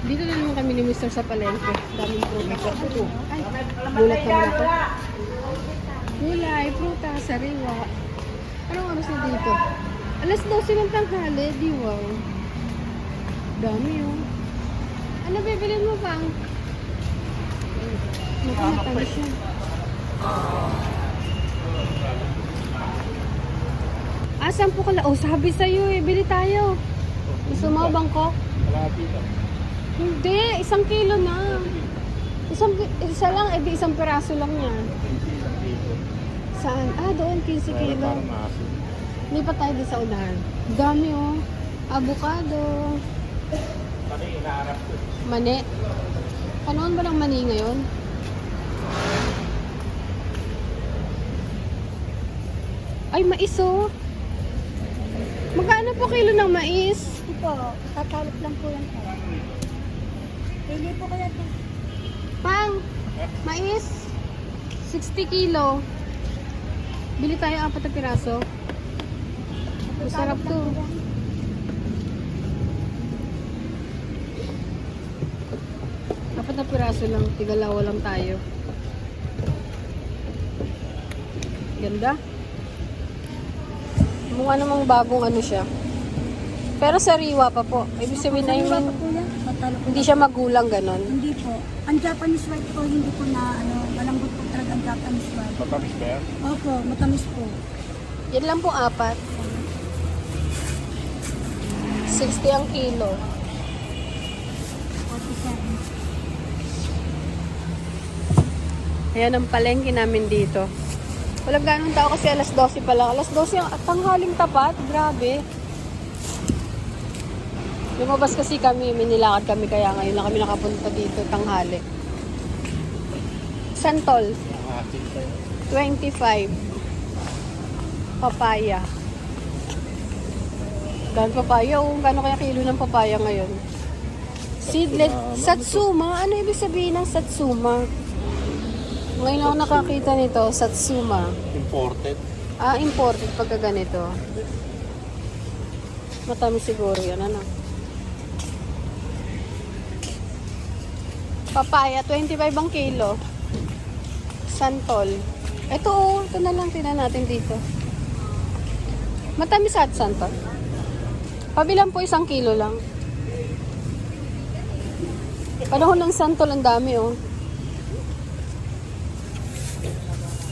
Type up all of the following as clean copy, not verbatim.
Dito na naman kami ni Mr. sa palengke. Daming prutas. Ay, gulat naman ako. Gulay, prutas, sariwa. Anong oras na dito? Alas 12 ng tanghali, di wow. Dami oh. Ano bibilin mo bang? Nakamatamis siya. Ah, 10 ka lang. Oh, sabi sa'yo eh. Bili tayo. Gusto mo, bangko? Hindi, 1 kilo na. Isa lang, edi 1 peraso lang yan. Saan? Ah, doon, 15 kilo. Hindi pa tayo din sa unahan. Dami oh. Avocado. Mani. Panahon ba ng mani ngayon? Ay, mais oh. Magkano po kilo ng mais? Po, tatalot lang po yan. Pili po kaya ito. Pang, mais. 60 kilo. Bili tayo 4 na piraso. Masarap to. Apat na piraso lang. Tigalawa lang tayo. Ganda. Mukha namang bagong ano siya. Pero sariwa pa po. Ibig sabihin na Sariwa yun, pa po yan. Tatalo po. hindi siya magulang ganon. Hindi po. Ang Japanese white po, hindi po na malambot po talaga ang Japanese white. Matamis ba yan? Opo, matamis po. Yan lang po 4. 60 ang kilo. 47. Ayan ang palengke namin dito. Walang ganun tao kasi alas 12 pa lang. Alas 12 ang tanghaling tapat. Grabe. Lumabas kasi kami, may nilakad kami kaya ngayon lang kami nakapunta dito tanghali. Santol, 25. Papaya. Gano'n papaya? O gano'n kaya kilo ng papaya ngayon? Seedless. Satsuma. Ano ibig sabihin ng Satsuma? Ngayon ako nakakita nito, Satsuma. Imported. Ah, imported pagka ganito. Matamis siguro yan, ano? Papaya, 25 ang kilo. Santol. Ito oh, ito na lang tingnan natin dito. Matamis at santol. Pabilang po 1 kilo lang. Panahon ng santol ang dami oh.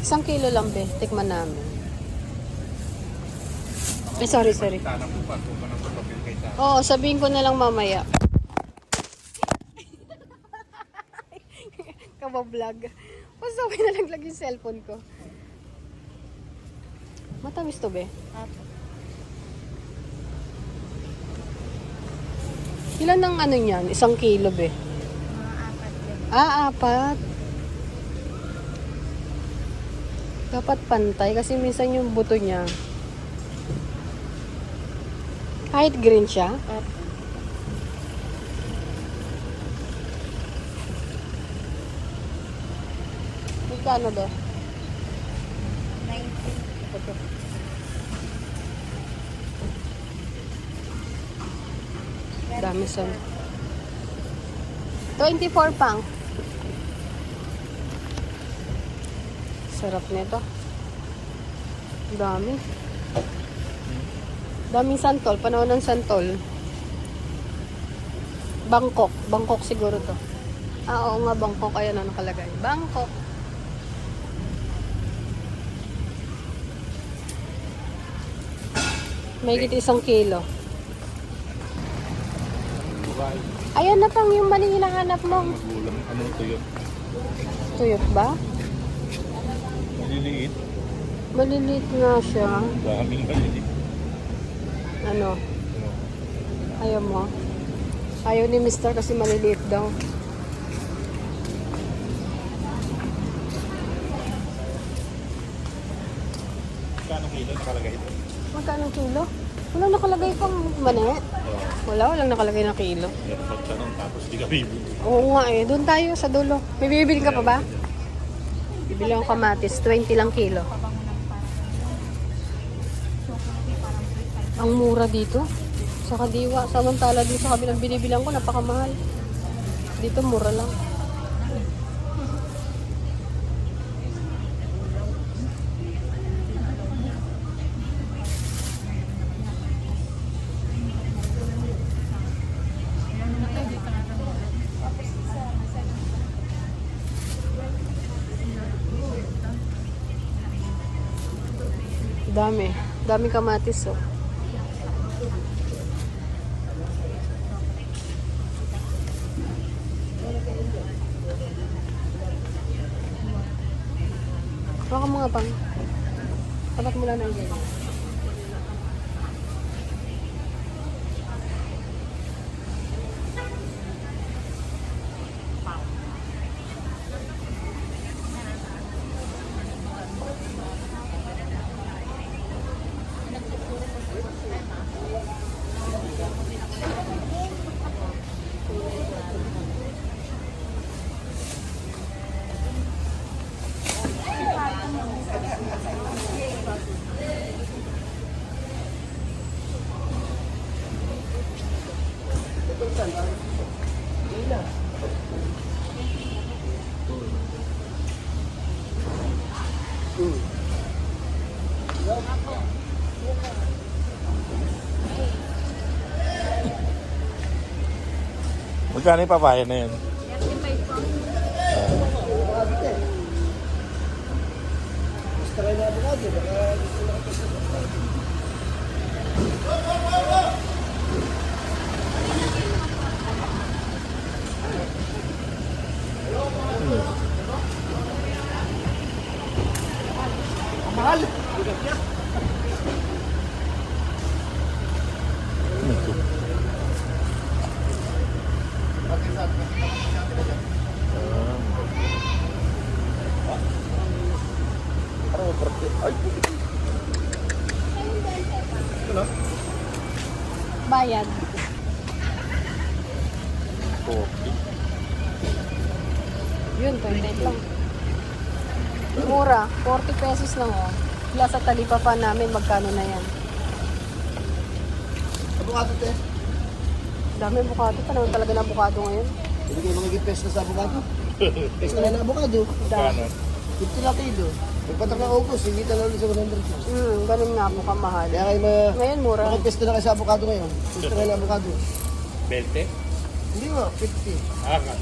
1 kilo lang be, tikman namin. Ay, sorry. Sana po pa, kung anong papapil kay Tana. Oo, sabihin ko na lang mamaya. Kabablog. Basta okay na lang yung cellphone ko. Matamis to be. Opo. Ilan ang ano niyan? 1 kilo be. Mga 4 din. Ah, 4. Dapat pantay kasi minsan yung buto niya. Kahit green siya. Opo. Magkano be? 19. Dami son. 24 pang. Sarap nito. Dami. Daming santol. Panahon ng santol. Bangkok. Bangkok siguro to. Ah, oo nga. Bangkok. Ayan na nakalagay. Bangkok. May 1 kilo. Dubai. Ayan na pang yung mali hinahanap mo. Magulang. Anong tuyot? Tuyot ba? Maliliit. Maliliit nga siya. Daming maliliit. Ano? Ano? Ayaw mo? Ayaw ni Mr. kasi maliliit daw. Kano kilo nakalagay ito? Magkano kilo? Wala nakalagay pang mani. Walang nakalagay na kilo. Meron pagtanong tapos di ka bibili. Oo nga eh. Doon tayo sa dulo. May bibili ka pa ba? Bibili akong kamatis. 20 lang kilo. Ang mura dito. Sa Kadiwa. Samantala dito sa kabilang binibilang ko, napakamahal. Dito mura lang. Dami. Dami kamatis, oh. Baka mga pang. Tapat mula ng ganyan. Magkano yung papaya na yun? Mahal. Bayad. Coffee. Yun, 28 lang. Mura. 40 pesos lang, oh. Plus sa talipapa namin, magkano na yan? Abukado, te. Dami bukado. Panahon talaga na bukado ngayon. Hindi kayo magiging peso na sa abukado. Peso na ng abukado. Magkano? 50 na kilo. Pagpatak ng August, hindi talaga sa 100. Ganun nga po kamahal. Kaya kayo Ngayon, mura. makipesto na kayo sa abukado ngayon. Pesto na ng abukado. 20? Hindi nga, 50. Ah, nga.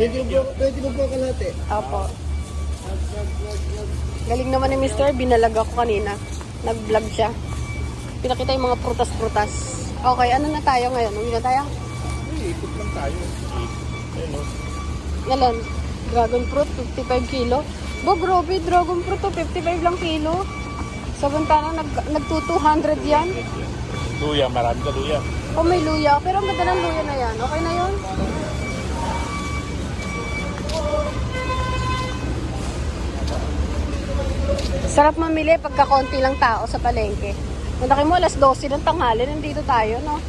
20 mo po kalate. Apo. Galing naman ni Mr. Binalag ako kanina. Nag-vlog siya. Pinakita yung mga prutas-prutas. Okay, ano na tayo ngayon? Uwi na tayo? Ay, ikot lang tayo. Ayun, no? Ngayon, dragon fruit, 55 kilo. Bo, grabe, dragon fruit, 55 lang kilo. Samantalang nag-200 yan. Luya, marami ka luya. O may luya, pero ang ganda ng luya na yan. Okay na yun? Sarap mamili pagka konti lang tao sa palengke. Malaki mo, alas 12 ng tanghali, nandito tayo, no?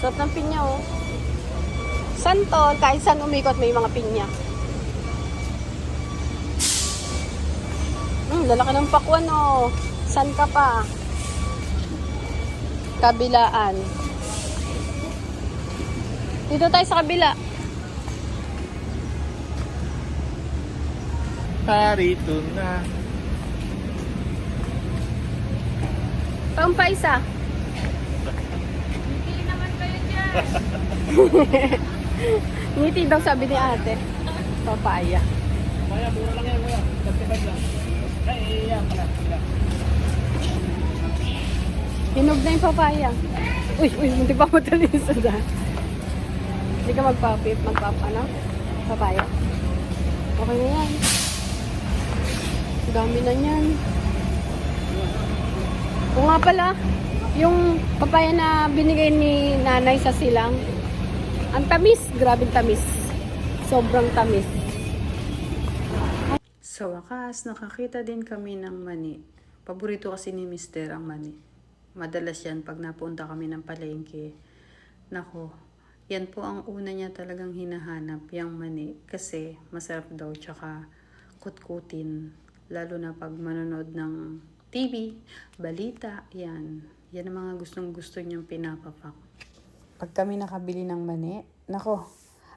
Sarap ng pinya, oh. Santol, kahit saan umikot may mga pinya. Lalaki ng pakwan, oh. San ka pa? Kabilaan. Dito tayo sa kabila. Parito na. Pang pa isa. Ngiti daw sabi ni ate. Papaya. Kaya, mura lang yan, kuya. 35 lang. Ay, yan pala. Hinog na yung papaya. Uy, hindi pa mo talisa na. Hindi ka ano? Papaya. Okay na yan. Dami na yan. O nga pala, yung papaya na binigay ni nanay sa silang, ang tamis, grabing tamis. Sobrang tamis. Sa wakas, nakakita din kami ng mani. Paborito kasi ni Mister ang mani. Madalas yan pag napunta kami ng palengke. Nako, yan po ang una niya talagang hinahanap, yung mani. Kasi masarap daw, tsaka kutkutin. Lalo na pag manonood ng TV, balita, yan. Yan ang mga gustong gusto niyang pinapapak. pag kami nakabili ng mani, nako,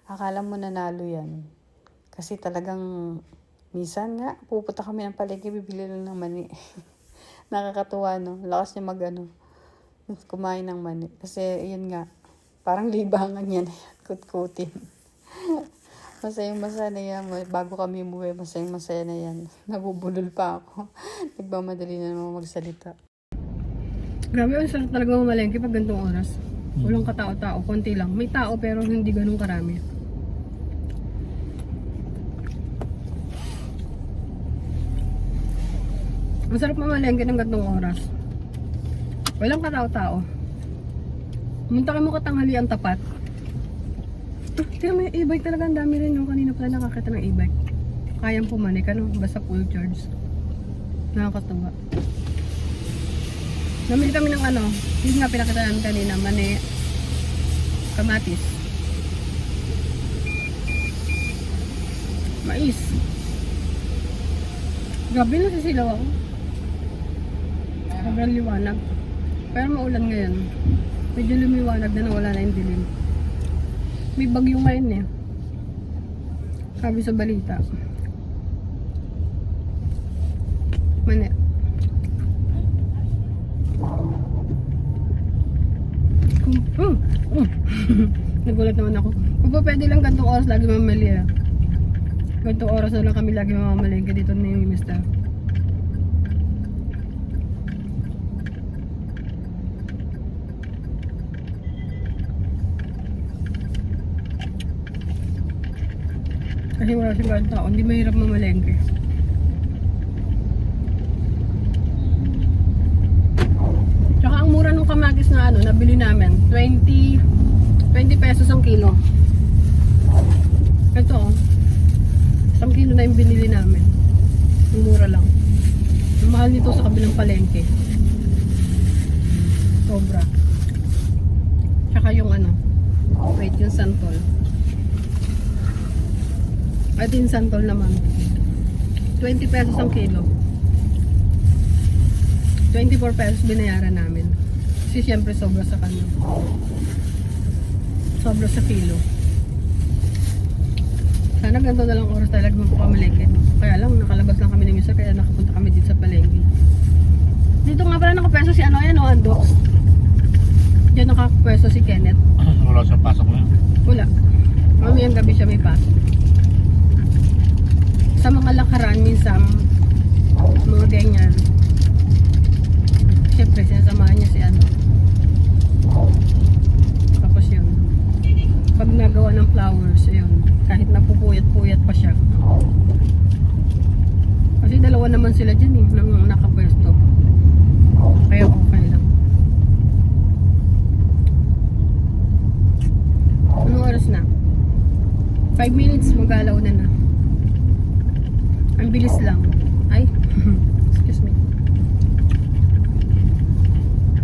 akala mo nanalo yan. Kasi talagang, minsan nga, pupunta kami ng palengke, bibili lang ng mani. Nakakatuwa, no? Lakas niya kumain ng mani. Kasi, yun nga, parang libangan yan, kutkutin. Masayang-masaya na yan. Bago kami umuwi, masayang-masaya na yan. Nabubulol pa ako. Nagmamadali na naman magsalita. Grabe, ang sarap talaga mamalengke pag ganitong oras. Walang katao-tao, konti lang. May tao pero hindi ganun karami. Masarap mamalengke ng ganitong oras. Walang katao-tao. Pumunta kayo mo katanghalian tapat. Kaya may e-bike talaga, ang dami rin yung kanina pala nakakita ng e-bike. Kayang pumanik, ano? Basta full charge. Nakakatuwa. Namili kami ng ano, yung nga pinakita namin kanina, mani, kamatis, mais. Grabe na sisilaw ako. Sobrang liwanag. Pero maulan ngayon. Medyo lumiwanag na nawala na yung dilim. May bagyo ngayon eh. Sabi sa balita. Mani. Nagulat naman ako. Kung pa pwede lang gantong oras lagi mamali ah. Gantong oras na lang kami lagi mamamalengke dito na yung mister. Kasi wala silang tao, hindi mahirap mamalengke. Tsaka ang mura ng kamatis na ano, nabili namin, 20 pesos ang kilo. Ito oh, 1 kilo na yung binili namin. Ang mura lang. Ang mahal nito sa kabilang palengke. Sobra. Tsaka yung ano, wait, yung santol. At yung santol naman, 20 pesos ang kilo. 24 pesos binayaran namin. Kasi syempre sobra sa kanya. Sobra sa kilo. Sana ganito na lang oras talaga magpamalengke. Kaya lang, nakalabas lang kami ng isa, kaya nakapunta kami dito sa palengke. Dito nga pala nakapwesto si ano, yan o, Andox. Diyan nakapwesto si Kenneth. Wala siyang pasok mo yun. Wala. Mamayang gabi siya may pasok. Sa mga lakaran, minsan, mga ganyan. Siyempre, sinasamahan niya si ano. Tapos yun. Pag nagawa ng flowers, yun. Kahit napupuyat-puyat pa siya. Kasi dalawa naman sila dyan eh, nang nakapwesto. Kaya okay lang. Anong oras na? 5 minutes, mag-alaw na. Ang bilis lang. Ay, excuse me.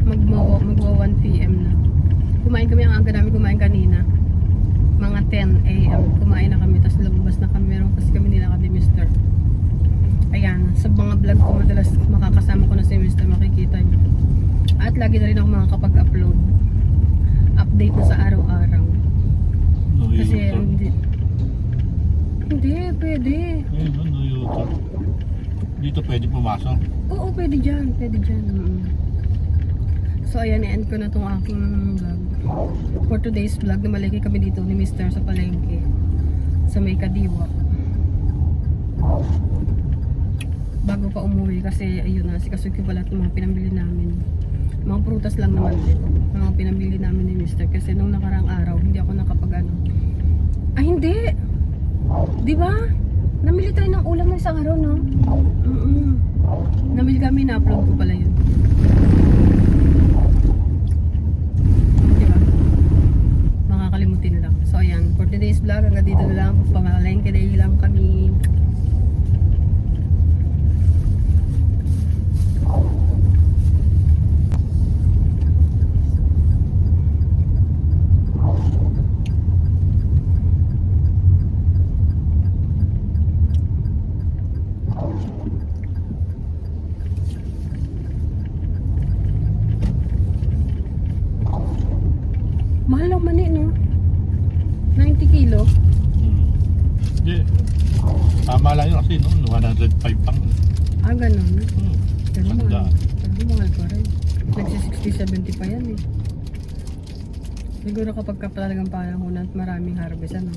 Magwa 1 PM na. Kumain kami, ang aga namin kumain kanina. Mga 10 AM. Kumain na kami, tapos lumabas na kami. Meron kasi kami nila kami Mr. Ayan, sa mga vlog ko madalas makakasama ko na si Mr. Makikita niyo. At lagi na rin ako makakapag-upload. Update na sa araw-araw. Kasi hindi, pwede. Dito pwede pumasok. Oo, pwede dyan. Pwede dyan. So, ayan, i-end ko na itong aking vlog. For today's vlog, namalengke kami dito ni Mr. sa palengke. Sa may Kadiwa. Bago pa umuwi kasi, ayun na, sikasog ko pala itong mga pinambili namin. Mga prutas lang naman din. Mga pinambili namin ni Mr. Kasi nung nakarang araw, hindi ako nakapag-ano. Ah, hindi! Diba? Namili tayo ng ulam ng isang araw, no? Namili kami, na-upload ko pala yun. Diba? Makakalimutin lang. So, ayan. For today's vlog, hanggang dito na lang. Pamalengke day lang kami. Mahal lang mani, no? 90 kilo. Hindi. Tama lang yun kasi noon, 105 pang. Ganun. Pero Ganda. mahal pa rin. Nagsi-60-70 pa yan eh. Siguro kapag talagang panahon at maraming harvest, ano?